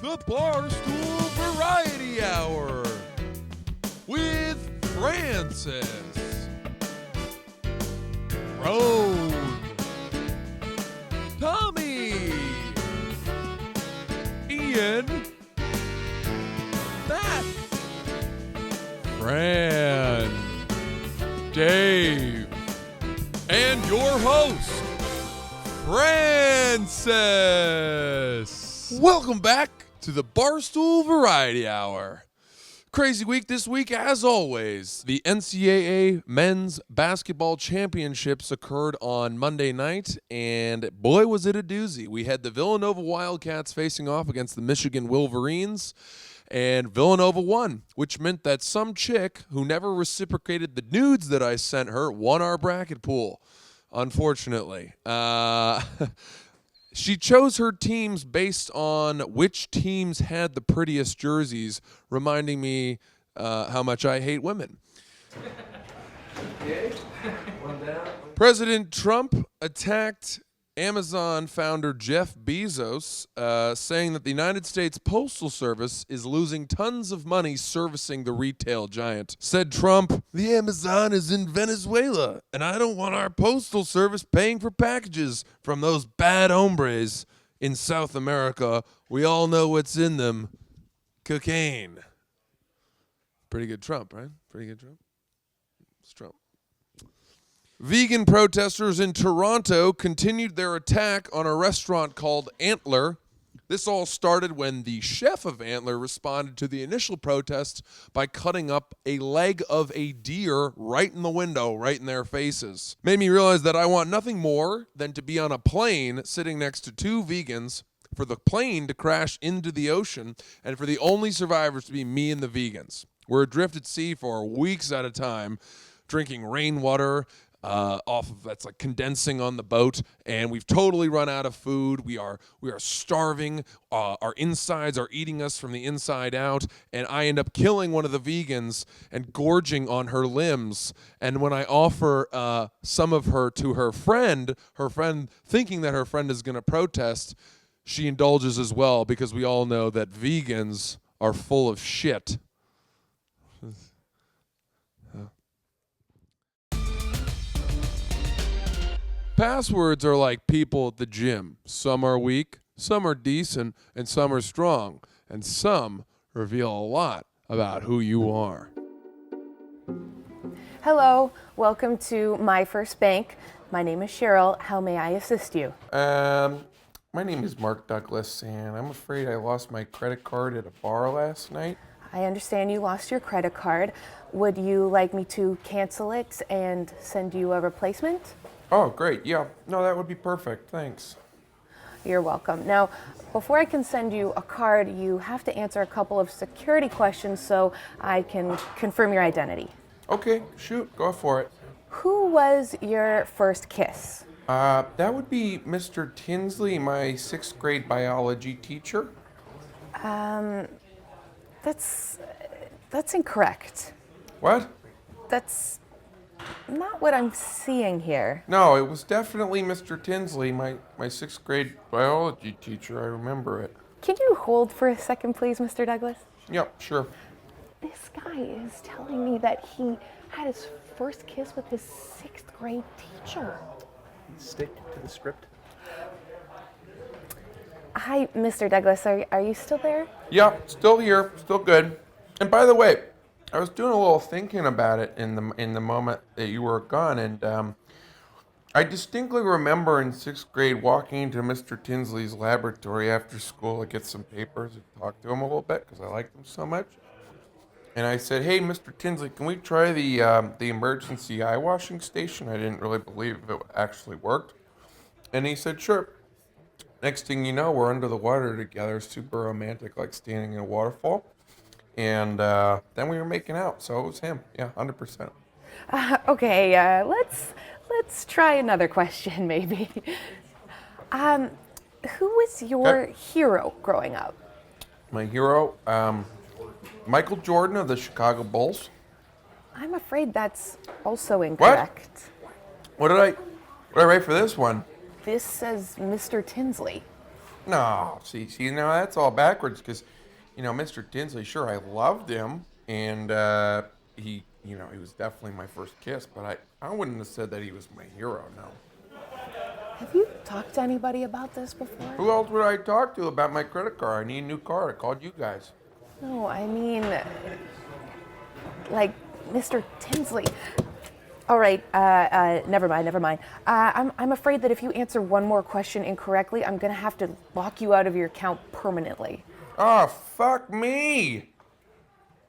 the Barstool Variety Hour with Francis, Roan, Tommy, Ian, Matt, Fran, Dave, and your host, Francis. Welcome back to the Barstool Variety Hour. Crazy week this week, as always. The NCAA Men's Basketball Championships occurred on Monday night, and boy, was it a doozy. We had the Villanova Wildcats facing off against the Michigan Wolverines, and Villanova won, which meant that some chick who never reciprocated the nudes that I sent her won our bracket pool, unfortunately. She chose her teams based on which teams had the prettiest jerseys, reminding me how much I hate women. Okay. One down. President Trump attacked Amazon founder Jeff Bezos, saying that the United States Postal Service is losing tons of money servicing the retail giant. Said Trump, "The Amazon is in Venezuela, and I don't want our postal service paying for packages from those bad hombres in South America. We all know what's in them. Cocaine." Pretty good Trump, right? Pretty good Trump. It's Trump. Vegan protesters in Toronto continued their attack on a restaurant called Antler. This all started when the chef of Antler responded to the initial protest by cutting up a leg of a deer right in the window, right in their faces. Made me realize that I want nothing more than to be on a plane sitting next to two vegans, for the plane to crash into the ocean, and for the only survivors to be me and the vegans. We're adrift at sea for weeks at a time, drinking rainwater, off of that's like condensing on the boat, and we've totally run out of food. We are starving. Our insides are eating us from the inside out, and I end up killing one of the vegans and gorging on her limbs. And when I offer some of her to her friend thinking that her friend is going to protest, she indulges as well, because we all know that vegans are full of shit. Passwords are like people at the gym. Some are weak, some are decent, and some are strong. And some reveal a lot about who you are. Hello, welcome to My First Bank. My name is Cheryl. How may I assist you? My name is Mark Douglas, and I'm afraid I lost my credit card at a bar last night. I understand you lost your credit card. Would you like me to cancel it and send you a replacement? Oh, great. Yeah. No, that would be perfect. Thanks. You're welcome. Now, before I can send you a card, you have to answer a couple of security questions so I can confirm your identity. Okay, shoot. Go for it. Who was your first kiss? That would be Mr. Tinsley, my 6th grade biology teacher. That's incorrect. What? That's not what I'm seeing here. No, it was definitely Mr. Tinsley, my 6th grade biology teacher. I remember it. Can you hold for a second, please, Mr. Douglas? Yep, sure. This guy is telling me that he had his first kiss with his 6th grade teacher. Stick to the script. Hi, Mr. Douglas. Are you still there? Yep, still here, still good. And by the way, I was doing a little thinking about it in the moment that you were gone, and I distinctly remember in 6th grade walking into Mr. Tinsley's laboratory after school to get some papers and talk to him a little bit because I liked him so much. And I said, "Hey, Mr. Tinsley, can we try the emergency eye washing station?" I didn't really believe it actually worked. And he said, "Sure." Next thing you know, we're under the water together, super romantic, like standing in a waterfall. And then we were making out, so it was him. Yeah, 100%. Okay, let's try another question, maybe. Who was your hero growing up? My hero, Michael Jordan of the Chicago Bulls. I'm afraid that's also incorrect. What did I write for this one? This says Mr. Tinsley. No, see, now that's all backwards because, Mr. Tinsley, sure, I loved him, and he was definitely my first kiss, but I wouldn't have said that he was my hero, no. Have you talked to anybody about this before? Who else would I talk to about my credit card? I need a new card. I called you guys. No, I mean, like Mr. Tinsley. All right, never mind. I'm afraid that if you answer one more question incorrectly, I'm gonna have to lock you out of your account permanently. Oh, fuck me.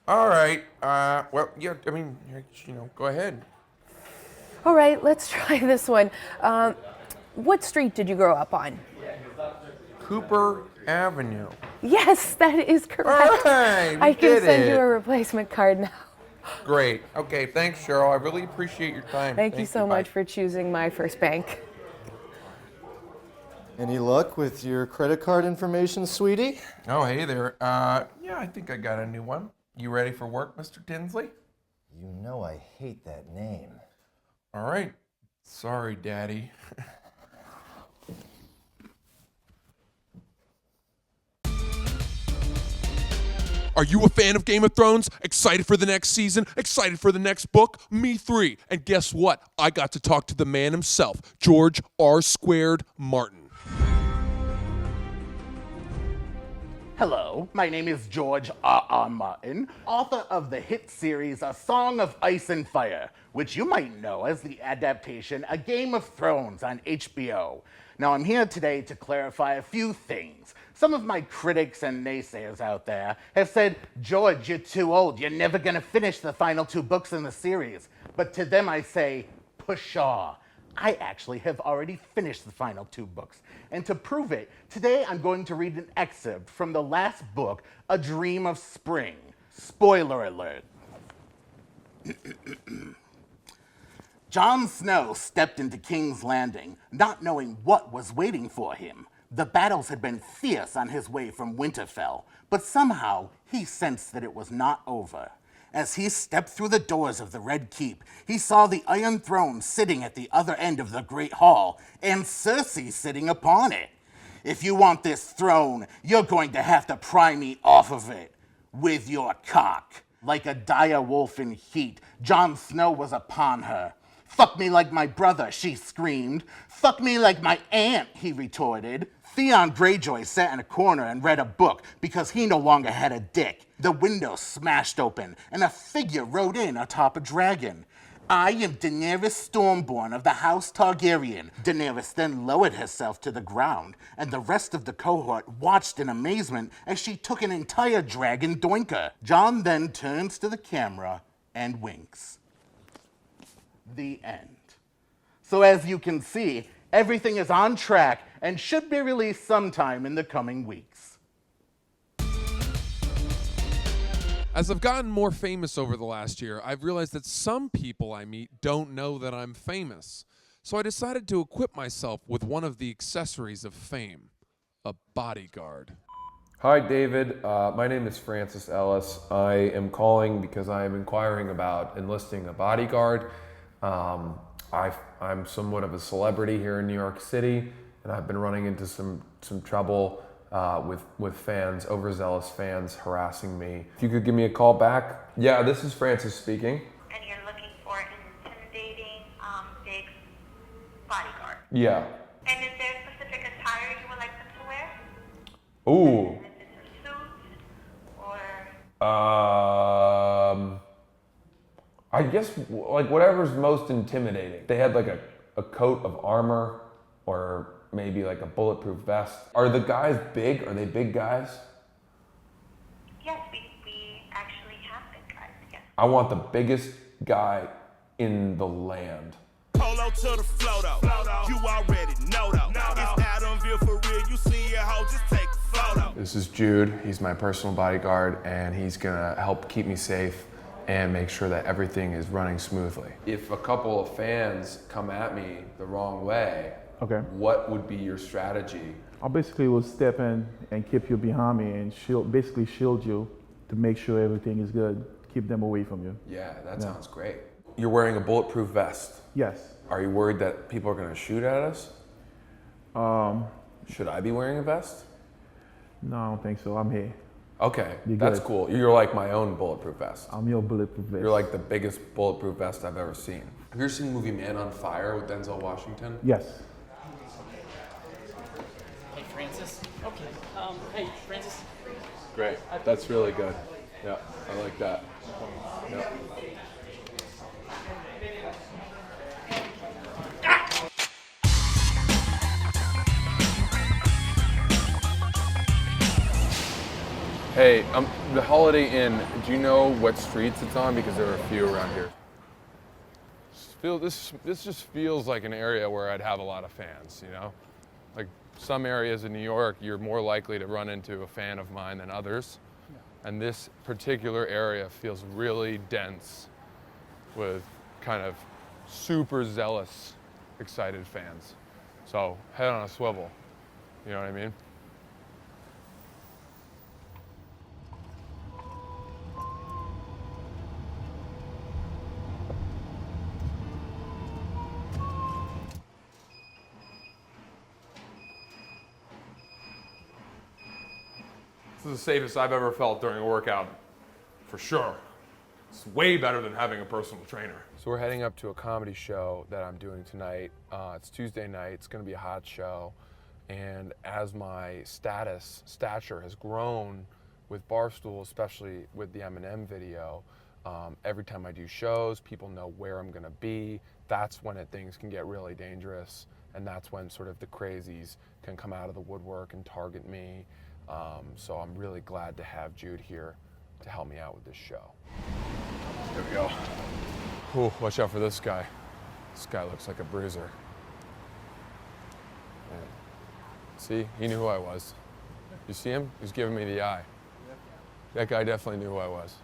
All right. Well, yeah, I mean, go ahead. All right, let's try this one. What street did you grow up on? Cooper Avenue. Yes, that is correct. All right, I can did send it. you a replacement card now. Great. Okay, thanks, Cheryl. I really appreciate your time. Thank you so much Bye. for choosing my first bank. Any luck with your credit card information, sweetie? Oh, hey there. Yeah, I think I got a new one. You ready for work, Mr. Tinsley? You know I hate that name. All right. Sorry, Daddy. Are you a fan of Game of Thrones? Excited for the next season? Excited for the next book? Me 3. And guess what? I got to talk to the man himself, George R. Squared Martin. Hello, my name is George R. Martin, author of the hit series A Song of Ice and Fire, which you might know as the adaptation A Game of Thrones on HBO. Now, I'm here today to clarify a few things. Some of my critics and naysayers out there have said, George, you're too old. You're never going to finish the final 2 books in the series. But to them, I say, pshaw. I actually have already finished the final 2 books. And to prove it, today I'm going to read an excerpt from the last book, A Dream of Spring. Spoiler alert. Jon Snow stepped into King's Landing, not knowing what was waiting for him. The battles had been fierce on his way from Winterfell, but somehow he sensed that it was not over. As he stepped through the doors of the Red Keep, he saw the Iron Throne sitting at the other end of the Great Hall, and Cersei sitting upon it. If you want this throne, you're going to have to pry me off of it with your cock. Like a dire wolf in heat, Jon Snow was upon her. Fuck me like my brother, she screamed. Fuck me like my aunt, he retorted. Theon Greyjoy sat in a corner and read a book because he no longer had a dick. The window smashed open and a figure rode in atop a dragon. I am Daenerys Stormborn of the House Targaryen. Daenerys then lowered herself to the ground, and the rest of the cohort watched in amazement as she took an entire dragon doinker. Jon then turns to the camera and winks. The end. So as you can see, everything is on track and should be released sometime in the coming weeks. As I've gotten more famous over the last year, I've realized that some people I meet don't know that I'm famous. So I decided to equip myself with one of the accessories of fame, a bodyguard. Hi, David. My name is Francis Ellis. I am calling because I am inquiring about enlisting a bodyguard. I'm somewhat of a celebrity here in New York City, and I've been running into some trouble with fans, overzealous fans harassing me. If you could give me a call back. Yeah, this is Francis speaking. And you're looking for an intimidating, big bodyguard. Yeah. And is there a specific attire you would like them to wear? Ooh. Is it a suit or? I guess like whatever's most intimidating. They had like a coat of armor or maybe like a bulletproof vest. Are the guys big? Are they big guys? Yes, we actually have big guys, yes. I want the biggest guy in the land. Polo to the flow though. You already know though. It's Adamville for real. You see your hoe, just take a photo. This is Jude. He's my personal bodyguard, and he's gonna help keep me safe and make sure that everything is running smoothly. If a couple of fans come at me the wrong way, okay, what would be your strategy? I basically will step in and keep you behind me and basically shield you to make sure everything is good, keep them away from you. Yeah, that sounds great. You're wearing a bulletproof vest. Yes. Are you worried that people are gonna shoot at us? Should I be wearing a vest? No, I don't think so. I'm here. Okay, Be that's good. cool. You're like my own bulletproof vest. I'm your bulletproof vest. You're like the biggest bulletproof vest I've ever seen. Have you ever seen the movie Man on Fire with Denzel Washington? Yes. Hey, Francis. Okay. Hey, Francis. Great. That's really good. Yeah, I like that. Yeah. Hey, the Holiday Inn, do you know what streets it's on? Because there are a few around here. This just feels like an area where I'd have a lot of fans, you know? Like some areas in New York, you're more likely to run into a fan of mine than others. And this particular area feels really dense with kind of super zealous, excited fans. So head on a swivel, you know what I mean? This is the safest I've ever felt during a workout, for sure. It's way better than having a personal trainer. So we're heading up to a comedy show that I'm doing tonight. It's Tuesday night. It's going to be a hot show. And as my stature has grown with Barstool, especially with the Eminem video, every time I do shows, people know where I'm going to be. That's when things can get really dangerous. And that's when sort of the crazies can come out of the woodwork and target me. So I'm really glad to have Jude here to help me out with this show. Here we go. Ooh, watch out for this guy. This guy looks like a bruiser. Man. See, he knew who I was. You see him? He's giving me the eye. That guy definitely knew who I was.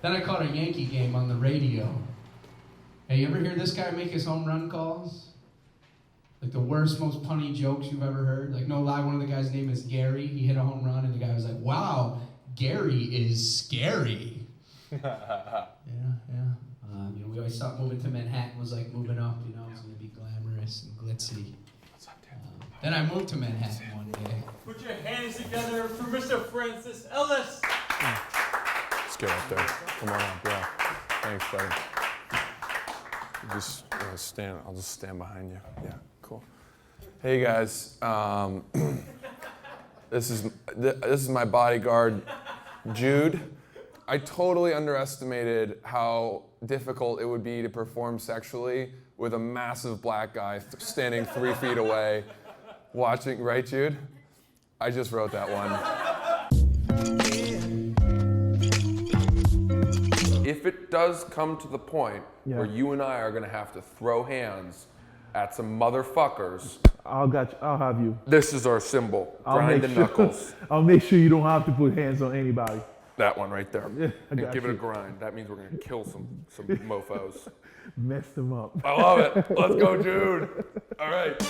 Then I caught a Yankee game on the radio. Hey, you ever hear this guy make his home run calls? Like the worst, most punny jokes you've ever heard. Like, no lie, one of the guys' name is Gary. He hit a home run, and the guy was like, wow, Gary is scary. Yeah. We always thought moving to Manhattan was like moving up, it was going to be glamorous and glitzy. Then I moved to Manhattan one day. Put your hands together for Mr. Francis Ellis. Let's get up there. Come on up, yeah. Thanks, buddy. Just stand. I'll just stand behind you. Yeah, cool. Hey guys, this is my bodyguard, Jude. I totally underestimated how difficult it would be to perform sexually with a massive black guy standing 3 feet away, watching. Right, Jude? I just wrote that one. If it does come to the point where you and I are gonna have to throw hands at some motherfuckers, I'll have you. this is our symbol. Grind the knuckles. I'll make sure you don't have to put hands on anybody. That one right there. Yeah, I And got give it a you. grind. That means we're gonna kill some mofos. Mess them up. I love it. Let's go, Jude. All right.